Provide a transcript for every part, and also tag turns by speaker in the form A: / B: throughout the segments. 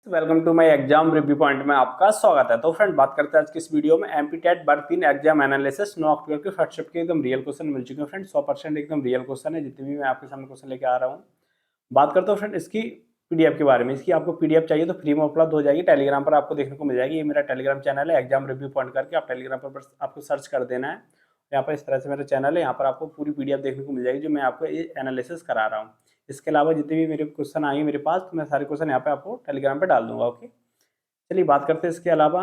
A: Welcome to my exam review point में आपका स्वागत है। तो फ्रेंड बात करते हैं आज की इस वीडियो में एमपी टेट बार 3 एग्जाम एनालिसिस 9 अक्टूबर के फर्स्ट शिफ्ट के एकदम रियल क्वेश्चन मिल चुके हैं फ्रेंड। 100% एकदम रियल क्वेश्चन है जितने भी मैं आपके सामने क्वेश्चन लेके आ रहा हूँ। बात करते हैं फ्रेंड इसकी पीडीएफ के बारे में। इसकी आपको पीडीएफ चाहिए तो फ्री में उपलब्ध हो जाएगी, टेलीग्राम पर आपको देखने को मिल जाएगी। ये मेरा टेलीग्राम चैनल है एग्जाम रिव्यू पॉइंट करके, आप टेलीग्राम पर आपको सर्च कर देना है। यहाँ पर इस तरह से मेरा चैनल है, यहाँ पर आपको पूरी पीडीएफ देखने को मिल जाएगी जो मैं आपको ये एनालिसिस करा रहा हूँ। इसके अलावा जितने भी मेरे क्वेश्चन आएंगे मेरे पास, तो मैं सारे क्वेश्चन यहाँ पे आपको टेलीग्राम पर डाल दूंगा। ओके, चलिए बात करते हैं इसके अलावा।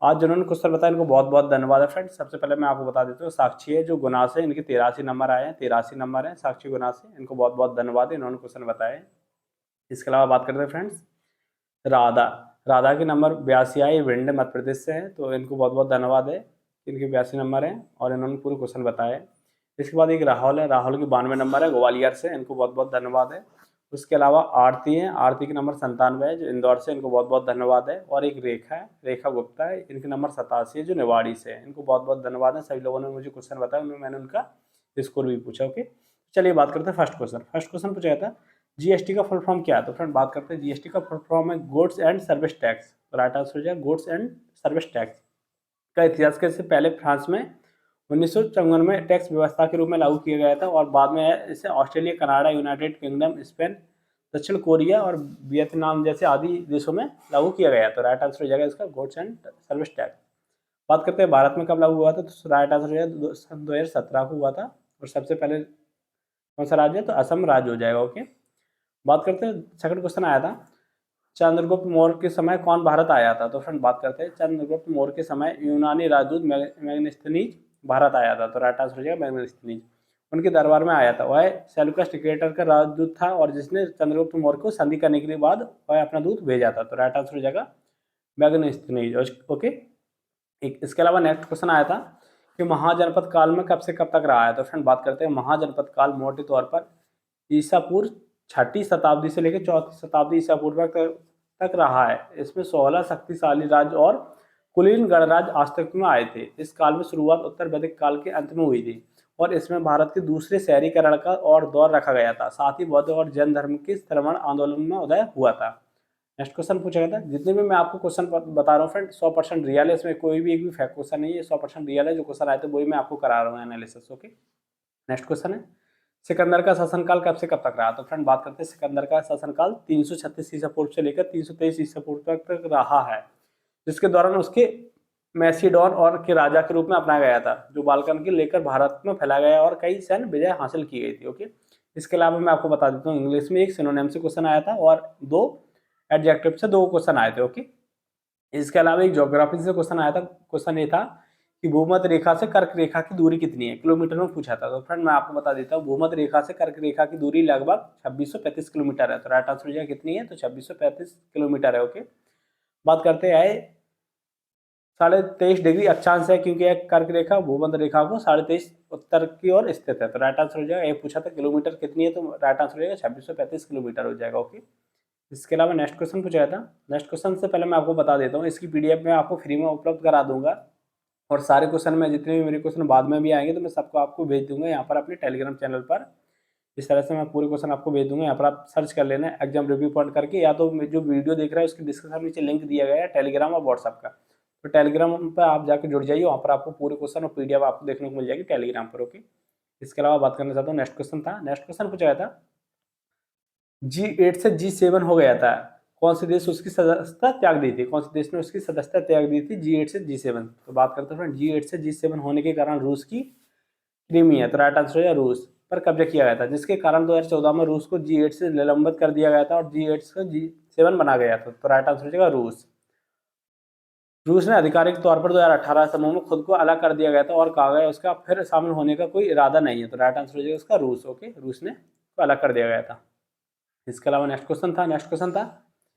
A: आज जिन्होंने क्वेश्चन बताया इनको बहुत बहुत धन्यवाद है फ्रेंड। सबसे पहले मैं आपको बता देता हूँ, साक्षी है जो गुना से, इनके 83 नंबर आए हैं, 83 नंबर हैं साक्षी गुना से, इनको बहुत बहुत धन्यवाद है, इन्होंने क्वेश्चन बताए। इसके अलावा बात करते हैं फ्रेंड्स राधा, राधा के नंबर 82 आए, विंड मध्य प्रदेश से है, तो इनको बहुत बहुत धन्यवाद है, इनके 82 नंबर हैं और इन्होंने पूरे क्वेश्चन बताए। इसके बाद एक राहुल है, राहुल के 92 नंबर है, ग्वालियर से, इनको बहुत बहुत धन्यवाद है। उसके अलावा आरती है, आरती के नंबर 97 है जो इंदौर से, इनको बहुत बहुत धन्यवाद है। और एक रेखा है, रेखा गुप्ता है, इनके नंबर 87 है जो निवाड़ी से है, इनको बहुत बहुत धन्यवाद है। सभी लोगों ने मुझे क्वेश्चन बताया, मैंने उनका स्कोर भी पूछा। ओके, चलिए बात करते हैं फर्स्ट क्वेश्चन। फर्स्ट क्वेश्चन पूछा था जीएसटी का फुल फॉर्म क्या है। तो फ्रेंड बात करते हैं, जीएसटी का फुल फॉर्म है गुड्स एंड सर्विस टैक्स। तो राइट आंसर हो जाएगा गुड्स एंड सर्विस टैक्स। का इतिहास कैसे, पहले फ्रांस में 1954 में टैक्स व्यवस्था के रूप में लागू किया गया था और बाद में इसे Australia, Canada, United kingdom, Spain, दक्षिण कोरिया और वियतनाम जैसे आदि देशों में लागू किया गया। तो राइट आंसर हो जाएगा इसका गुड्स एंड सर्विस टैक्स। बात करते हैं भारत में कब लागू हुआ था, तो राइट आंसर हो जाएगा 2017 को हुआ था। और सबसे पहले कौन सा राज्य है, तो असम राज्य हो जाएगा। ओके, बात करते हैं सेकंड क्वेश्चन आया था, चंद्रगुप्त मौर्य के समय कौन भारत आया था। तो फ्रेंड बात करते हैं चंद्रगुप्त मौर्य के समय यूनानी राजदूत मैग्नेस्थनीज भारत आया था। तो राइट आंसर हो जाएगा मैग्नेस्थनीज, उनके दरबार में आया था। वह सेल्यूकस निकेटर का राजदूत था और जिसने चंद्रगुप्त मौर्य को संधि करने के बाद वह अपना दूत भेजा था। तो राइट आंसर हो जाएगा मैग्नेस्थनीज। ओके, इसके अलावा नेक्स्ट क्वेश्चन आया था कि महाजनपद काल में कब से कब तक रहा है। तो फ्रेंड बात करते हैं महाजनपद काल मोटे तौर पर ईसा पूर्व 6वीं शताब्दी से लेकर 4वीं शताब्दी ईसा पूर्व तक रहा है। इसमें 16 शक्तिशाली राज्य और कुलीन गणराज्य अस्तित्व में आए थे। इस काल में शुरुआत उत्तर वैदिक काल के अंत में हुई थी और इसमें भारत के दूसरे शहरीकरण का और दौर रखा गया था। साथ ही बौद्ध और जैन धर्म के श्रमण आंदोलन में उदय हुआ था। नेक्स्ट क्वेश्चन पूछा गया था, जितने भी मैं आपको क्वेश्चन बता रहा हूँ फ्रेंड 100% रियल है, इसमें कोई भी एक भी फैक्ट क्वेश्चन नहीं है, 100% रियल है। जो क्वेश्चन आए थे वही मैं आपको करा रहा हूँ एनालिसिस। ओके, नेक्स्ट क्वेश्चन है सिकंदर का शासनकाल कब से कब तक रहा। तो फ्रेंड बात करते हैं सिकंदर का शासनकाल 336 ईसा पूर्व से लेकर 323 ईसा पूर्व तक रहा है, जिसके दौरान उसके मैसिडोन और के राजा के रूप में अपनाया गया था, जो बाल्कन के लेकर भारत में फैला गया और कई सैन्य विजय हासिल की गई थी। ओके, इसके अलावा मैं आपको बता देता हूँ इंग्लिश में एक सिनोनिम से क्वेश्चन आया था और 2 एडजेक्टिव से 2 क्वेश्चन आए थे। ओके, इसके अलावा एक ज्योग्राफी से क्वेश्चन आया था। क्वेश्चन ये था कि भूमध्य रेखा से कर्क रेखा की दूरी कितनी है, किलोमीटर में पूछा था। तो फ्रेंड मैं आपको बता देता हूँ, भूमध्य रेखा से कर्क रेखा की दूरी लगभग 2635 किलोमीटर है। तो राइट आंसर हो जाएगा कितनी है, तो 2635 किलोमीटर है। ओके, बात करते हैं 23.5 डिग्री अक्षांश है, क्योंकि एक कर्क रेखा भूमध्य रेखा को 23.5 उत्तर की ओर स्थित है। तो राइट आंसर हो जाएगा, ये पूछा था किलोमीटर कितनी है, तो राइट आंसर हो जाएगा 2635 किलोमीटर हो जाएगा। ओके, इसके अलावा नेक्स्ट क्वेश्चन पूछा था। नेक्स्ट क्वेश्चन से पहले मैं आपको बता देता हूँ, इसकी पीडीएफ में आपको फ्री में उपलब्ध करा दूंगा और सारे क्वेश्चन में जितने भी मेरे क्वेश्चन बाद में भी आएंगे तो मैं सबको आपको भेज दूंगा यहाँ पर अपने टेलीग्राम चैनल पर। इस तरह से मैं पूरे क्वेश्चन आपको भेज दूंगा, यहाँ पर आप सर्च कर लेना एग्जाम रिव्यू पॉइंट करके, या तो जो वीडियो देख रहा है उसके डिस्क्रिप्शन नीचे लिंक दिया गया है टेलीग्राम और व्हाट्सअप का। तो टेलीग्राम पर आप जाकर जुड़ जाइए, वहाँ पर आपको पूरे क्वेश्चन और पीडीएफ आपको देखने को मिल जाएगी टेलीग्राम पर। ओके, इसके अलावा बात करना चाहता हूँ नेक्स्ट क्वेश्चन था। नेक्स्ट क्वेश्चन पूछा गया था G8 से G7 हो गया था, कौन से देश उसकी सदस्यता त्याग दी थी, कौन से देश ने उसकी सदस्यता त्याग दी थी G8 से G7। तो बात करते हैं फ्रेंड G8 से G7 होने के कारण रूस की क्रीमिया, तो राइट आंसर है रूस पर कब्जा किया गया था, जिसके कारण 2014 में रूस को G8 से निलंबित कर दिया गया था और G8 से G7 बना गया था। तो राइट आंसर हो जाएगा रूस। रूस ने आधिकारिक तौर पर 2018 समूह में खुद को अलग कर दिया गया था और कहा गया उसका फिर शामिल होने का कोई इरादा नहीं है। तो राइट आंसर हो जाएगा उसका रूस। ओके, रूस ने को अलग कर दिया गया था। इसके अलावा नेक्स्ट क्वेश्चन था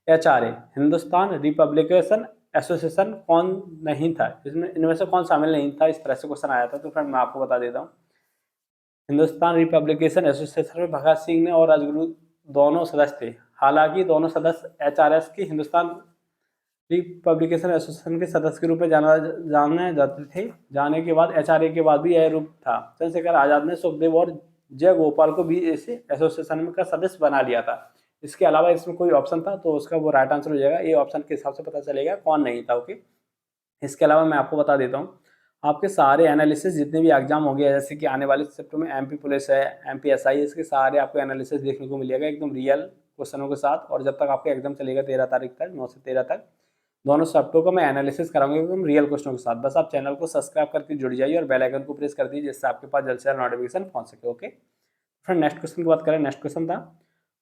A: HRA हिंदुस्तान रिपब्लिकेशन एसोसिएशन कौन नहीं था, इसमें इनमें से कौन शामिल नहीं था, इस तरह से क्वेश्चन आया था। तो फ्रेंड मैं आपको बता देता हूँ, हिंदुस्तान रिपब्लिकेशन एसोसिएशन में भगत सिंह ने और राजगुरु दोनों सदस्य थे। हालांकि दोनों सदस्य HRS की हिंदुस्तान रिपब्लिकेशन एसोसिएशन के सदस्य के रूप में जाने जाते थे। जाने के बाद HRA के बाद भी यह रूप था। चंद्रशेखर आजाद ने सुखदेव और जय गोपाल को भी इसे एसोसिएशन का सदस्य बना लिया था। इसके अलावा इसमें कोई ऑप्शन था तो उसका वो राइट आंसर हो जाएगा। ये ऑप्शन के हिसाब से पता चलेगा कौन नहीं था। ओके, इसके अलावा मैं आपको बता देता हूँ, आपके सारे एनालिसिस जितने भी एग्जाम हो गए, जैसे कि आने वाले शिफ्ट में एमपी पुलिस है, एमपी एसआई, इसके सारे आपको एनालिसिस देखने को मिलेगा एकदम रियल क्वेश्चनों के साथ। और जब तक आपका एग्जाम चलेगा 13 तारीख तक, 9 से 13 तक, दोनों शिफ्टों का मैं एनालिसिस कराऊंगा एकदम रियल क्वेश्चनों के साथ। बस आप चैनल को सब्सक्राइब करके जुड़ जाइए और बेल आइकन को प्रेस कर दीजिए, जिससे आपके पास जल्द से जल्द नोटिफिकेशन पहुंच सके। ओके, फ्रेंड नेक्स्ट क्वेश्चन की बात करें। नेक्स्ट क्वेश्चन था,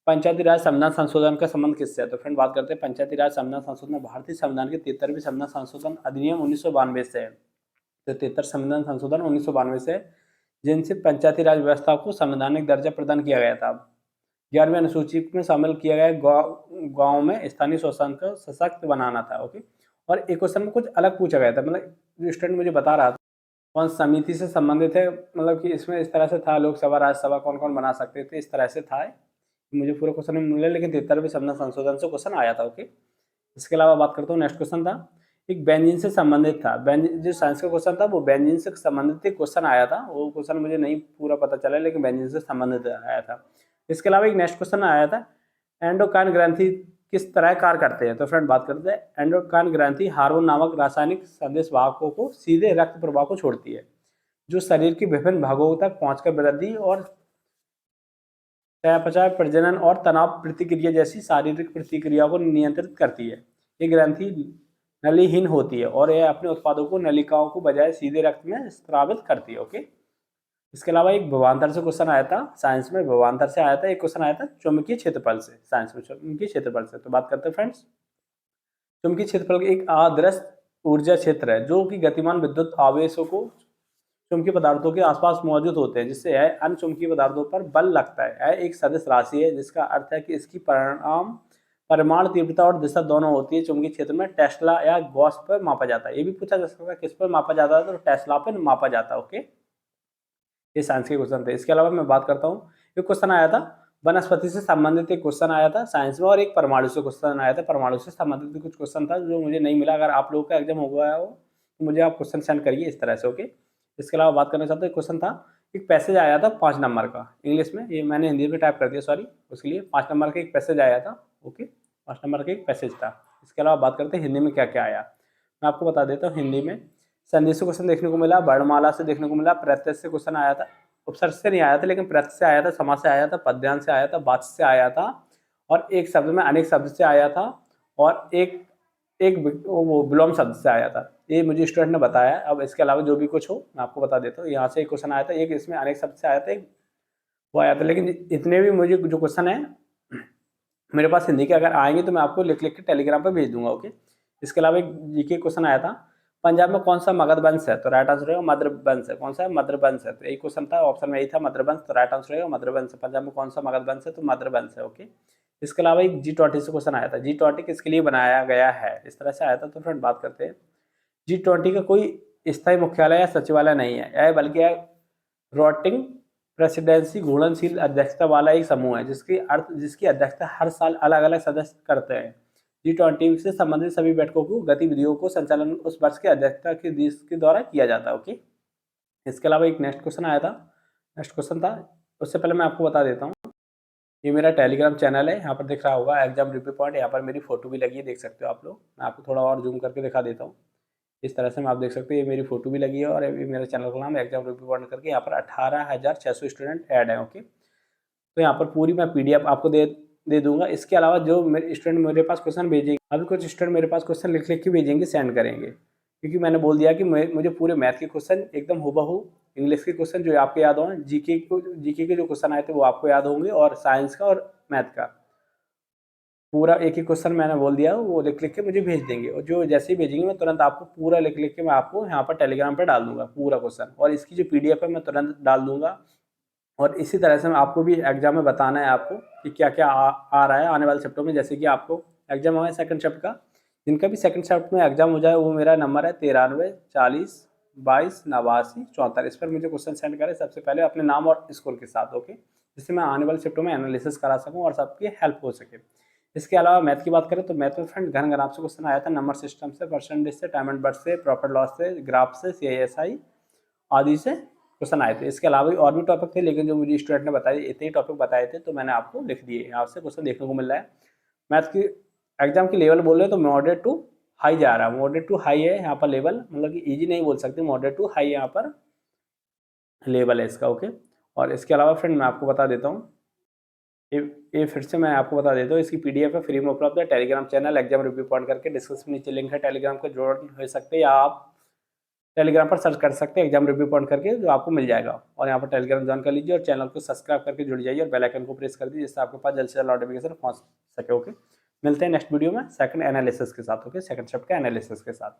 A: पंचायती राज संविधान संशोधन का संबंध किससे है? तो फ्रेंड बात करते हैं पंचायती राज संविधान संशोधन भारतीय संविधान के 73वें संविधान संशोधन अधिनियम 1992 से है। तो 73 संविधान संशोधन 1992 से, जिनसे पंचायती राज व्यवस्था को संवैधानिक दर्जा प्रदान किया गया था। 11वीं अनुसूची में शामिल किया गया गाँव में स्थानीय स्वशासन को सशक्त बनाना था। ओके, और एक क्वेश्चन में कुछ अलग पूछा गया था, मतलब जो स्टूडेंट मुझे बता रहा था कौन समिति से संबंधित है, मतलब कि इसमें इस तरह से था, लोकसभा राज्यसभा कौन कौन बना सकते थे, इस तरह से था। मुझे पूरा क्वेश्चन नहीं मिला, लेकिन 73वें संविधान संशोधन से क्वेश्चन आया था। ओके, इसके अलावा बात करता हूँ, नेक्स्ट क्वेश्चन था, एक व्यंजन से संबंधित था। व्यंजन जो साइंस का क्वेश्चन था वो व्यंजन से संबंधित एक क्वेश्चन आया था। वो क्वेश्चन मुझे नहीं पूरा पता चला, लेकिन व्यंजन से संबंधित आया था। इसके अलावा एक नेक्स्ट क्वेश्चन आया था, एंडोक्राइन ग्रंथि किस तरह कार्य करते हैं? तो फ्रेंड बात करते हैं, एंडोक्राइन ग्रंथि हार्मोन नामक रासायनिक संदेश वाहकों को सीधे रक्त प्रवाह को छोड़ती है, जो शरीर के विभिन्न भागों तक पहुंचकर वृद्धि और चयापचय, प्रजनन और तनाव प्रतिक्रिया जैसी शारीरिक प्रतिक्रियाओं को नियंत्रित करती है। ये ग्रंथि नलीहीन होती है और यह अपने उत्पादों को नलिकाओं को बजाय सीधे रक्त में स्रावित करती है। ओके, इसके अलावा एक विभवांतर से क्वेश्चन आया था साइंस में, विभवांतर से आया था। एक क्वेश्चन आया था चुंबकीय क्षेत्रफल से, साइंस में चुंबकीय क्षेत्रफल से। तो बात करते हैं फ्रेंड्स, चुंबकीय क्षेत्रफल एक आदर्श ऊर्जा क्षेत्र है जो कि गतिमान विद्युत आवेशों को चुंबकीय पदार्थों के आसपास मौजूद होते हैं, जिससे यह अन्य चुंबकीय पदार्थों पर बल लगता है। यह एक सदिश राशि है, जिसका अर्थ है कि इसकी परिमाण, तीव्रता और दिशा दोनों होती है। चुंबकीय क्षेत्र में टेस्ला या गॉस पर मापा जाता है। ये भी पूछा जा सकता है किस पर मापा जाता है, तो टेस्ला पर मापा जाता है। ओके, ये साइंस के क्वेश्चन थे। इसके अलावा मैं बात करता हूँ, एक क्वेश्चन आया था वनस्पति से संबंधित, एक क्वेश्चन आया था साइंस में, और एक परमाणु से क्वेश्चन आया था। परमाणु से संबंधित कुछ क्वेश्चन था जो मुझे नहीं मिला। अगर आप लोगों का एग्जाम हो गया हो तो मुझे आप क्वेश्चन सेंड करिए इस तरह से। ओके, इसके अलावा बात करना चाहता हूँ, क्वेश्चन था, एक पैसेज आया था 5 नंबर का इंग्लिश में, ये मैंने हिंदी में टाइप कर दिया, सॉरी उसके लिए। 5 नंबर का एक पैसेज आया था। ओके, 5 नंबर का एक पैसेज था। इसके अलावा बात करते हैं हिंदी में क्या क्या आया, मैं आपको बता देता हूँ। हिंदी में संदेश से क्वेश्चन देखने को मिला, वर्णमाला से देखने को मिला, प्रत्यय से क्वेश्चन आया था, उपसर्ग से नहीं आया था लेकिन प्रत्यय से आया था, समास से आया था, पद्यांश से आया था, वाच्य से आया था, और एक शब्द में अनेक शब्द से आया था, और एक वो विलोम शब्द से आया था। ये मुझे स्टूडेंट ने बताया। अब इसके अलावा जो भी कुछ हो मैं आपको बता देता हूँ। यहाँ से एक क्वेश्चन आया था, एक इसमें अनेक शब्द से आया था, एक वो आया था। लेकिन इतने भी मुझे जो क्वेश्चन है मेरे पास हिंदी के अगर आएंगे तो मैं आपको लिख लिख के टेलीग्राम पर भेज दूंगा। ओके, इसके अलावा एक जीके क्वेश्चन आया था, पंजाब में कौन सा मगध वंश है? तो राइट आंसर रहेगा मद्र वंश है। कौन सा है? मद्र वंश है। तो यही क्वेश्चन था, ऑप्शन में यही था मद्र वंश, तो राइट आंसर रहेगा मद्र वंश। पंजाब में कौन सा मगध वंश है? तो मद्र वंश है। ओके, इसके अलावा एक G20 से क्वेश्चन आया था, G20 किसके लिए बनाया गया है, इस तरह से आया था। तो फ्रेंड बात करते हैं, G20 का कोई स्थायी मुख्यालय या सचिवालय नहीं है, यह बल्कि रोटिंग प्रेसिडेंसी घूर्णनशील अध्यक्षता वाला एक समूह है, जिसकी अध्यक्षता हर साल अलग अलग सदस्य करते हैं। G20 से संबंधित सभी बैठकों को गतिविधियों को संचालन उस वर्ष के अध्यक्षता के देश के द्वारा किया जाता है। ओके, इसके अलावा एक नेक्स्ट क्वेश्चन आया था, नेक्स्ट क्वेश्चन था, उससे पहले मैं आपको बता देता हूँ, ये मेरा टेलीग्राम चैनल है, यहाँ पर दिख रहा होगा एग्जाम रिव्यू पॉइंट, यहाँ पर मेरी फोटो भी लगी है, देख सकते हो आप लोग। मैं आपको थोड़ा और जूम करके दिखा देता हूँ, इस तरह से मैं आप देख सकते हैं, ये मेरी फोटो भी लगी है, और ये मेरे चैनल का नाम है एग्जाम रिव्यू पॉइंट करके। यहाँ पर 18,600 स्टूडेंट ऐड है। ओके, तो यहाँ पर पूरी मैं PDF आपको दे दूंगा। इसके अलावा जो मेरे स्टूडेंट मेरे पास क्वेश्चन भेजेंगे, अभी कुछ स्टूडेंट मेरे पास क्वेश्चन लिख लिख के भेजेंगे, सेंड करेंगे, क्योंकि मैंने बोल दिया कि मुझे पूरे मैथ के क्वेश्चन एकदम हूबहू, इंग्लिश के क्वेश्चन जो आपको याद हों, जीके के जो क्वेश्चन आए थे वो आपको याद होंगे, और साइंस का और मैथ का पूरा एक ही क्वेश्चन मैंने बोल दिया, वो लिख लिख के मुझे भेज देंगे, और जो जैसे ही भेजेंगे मैं तुरंत आपको पूरा लिख लिख के मैं आपको यहाँ पर टेलीग्राम पर डाल दूंगा पूरा क्वेश्चन, और इसकी जो PDF है मैं तुरंत डाल दूंगा। और इसी तरह से आपको भी एग्जाम में बताना है आपको कि क्या क्या आ रहा है आने वाले शिफ्टों में। जैसे कि आपको एग्जाम हुआ है सेकंड शिफ्ट का, जिनका भी सेकंड शिफ्ट में एग्जाम हो जाए, वो मेरा नंबर है 93 40 22 89 74। इस पर मुझे क्वेश्चन सेंड करें सबसे पहले अपने नाम और स्कूल के साथ। ओके, जिससे मैं आने वाले शिफ्टों में एनालिसिस करा सकूँ और सबकी हेल्प हो सके। इसके अलावा मैथ की बात करें तो मैथ में फ्रेंड घन घनाभ से क्वेश्चन आया था, नंबर सिस्टम से, परसेंटेज से, टाइम एंड बर्थ से, प्रॉफिट लॉस से, ग्राफ से, CISI आदि से क्वेश्चन आए थे। इसके अलावा भी और भी टॉपिक थे, लेकिन जो मुझे स्टूडेंट ने बताए इतने ही टॉपिक बताए थे, तो मैंने आपको लिख दिए। यहाँ से क्वेश्चन देखने को मिल रहा है। मैथ्स की एग्जाम की लेवल बोल रहे तो मॉडरेट टू हाई जा रहा है। मॉडरेट टू हाई है यहाँ पर लेवल, मतलब कि ईजी नहीं बोल सकते, मॉडरेट टू हाई यहाँ पर लेवल है इसका। ओके, और इसके अलावा फ्रेंड मैं आपको बता देता हूँ, ये फिर से मैं आपको बता देता हूँ, इसकी पीडीएफ है, फ्री में उपलब्ध है। Telegram channel exam review point करके डिस्क्रिप्शन नीचे लिंक है, टेलीग्राम का ज्वाइन हो सकते हैं, या आप टेलीग्राम पर सर्च कर सकते हैं एग्जाम रिव्यू पॉइंट करके, जो आपको मिल जाएगा। और यहाँ पर टेलीग्राम ज्वाइन कर लीजिए और चैनल को सब्सक्राइब करके जुड़ जाइए और बेल आइकन को प्रेस कर दीजिए, जिससे आपके पास जल्द से जल्द नोटिफिकेशन पहुँच सके। ओके, मिलते हैं नेक्स्ट वीडियो में सेकंड एनालिसिस के साथ। ओके, सेकंड शिफ्ट के एनालिसिस के साथ।